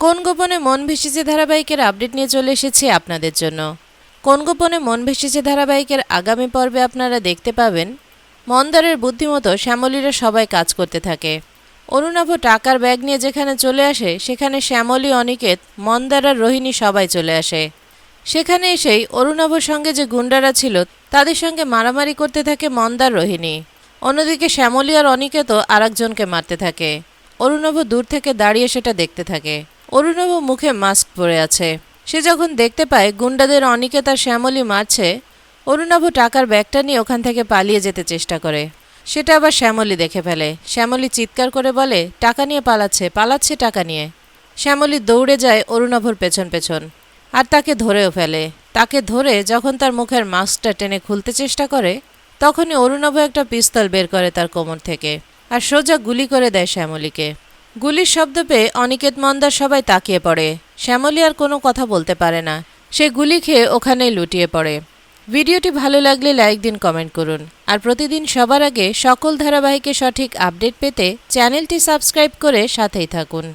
কোন গোপনে মন ভেসেছে ধারাবাহিকের আপডেট নিয়ে চলে এসেছি আপনাদের জন্য। কোন গোপনে মন ভেসেছে ধারাবাহিকের আগামী পর্বে আপনারা দেখতে পাবেন মন্দারের বুদ্ধিমতো শ্যামলীরা সবাই কাজ করতে থাকে। অরুণাভ টাকার ব্যাগ নিয়ে যেখানে চলে আসে সেখানে শ্যামলী, অনিকেত, মন্দার আর রোহিণী সবাই চলে আসে। সেখানে এসেই অরুণাভর সঙ্গে যে গুন্ডারা ছিল তাদের সঙ্গে মারামারি করতে থাকে মন্দার, রোহিণী। অন্যদিকে শ্যামলী আর অনিকেতও আরেকজনকে মারতে থাকে। অরুণাভ দূর থেকে দাঁড়িয়ে সেটা দেখতে থাকে। অরুণাভ মুখে মাস্ক পরে আছে। সে যখন দেখতে পায় গুন্ডাদের অনিকেত আর শ্যামলী মারছে, অরুণাভ টাকার ব্যাগটা নিয়ে ওখান থেকে পালিয়ে যেতে চেষ্টা করে। সেটা আবার শ্যামলী দেখে ফেলে। শ্যামলী চিৎকার করে বলে, টাকা নিয়ে পালাচ্ছে, পালাচ্ছে টাকা নিয়ে। শ্যামলী দৌড়ে যায় অরুণাভর পেছন পেছন আর তাকে ধরেও ফেলে। তাকে ধরে যখন তার মুখের মাস্কটা টেনে খুলতে চেষ্টা করে তখনই অরুণাভ একটা পিস্তল বের করে তার কোমর থেকে আর সোজা গুলি করে দেয় শ্যামলীকে। গুলির শব্দ পেয়ে অনিকেত, মন্দার সবাই তাকিয়ে পড়ে। শ্যামলী আর কোনো কথা বলতে পারে না। সে গুলি খেয়ে ওখানেই লুটিয়ে পড়ে। ভিডিওটি ভালো লাগলে লাইক দিন, কমেন্ট করুন। আর প্রতিদিন সবার আগে সকল ধারাবাহিকের সঠিক আপডেট পেতে চ্যানেলটি সাবস্ক্রাইব করে সাথেই থাকুন।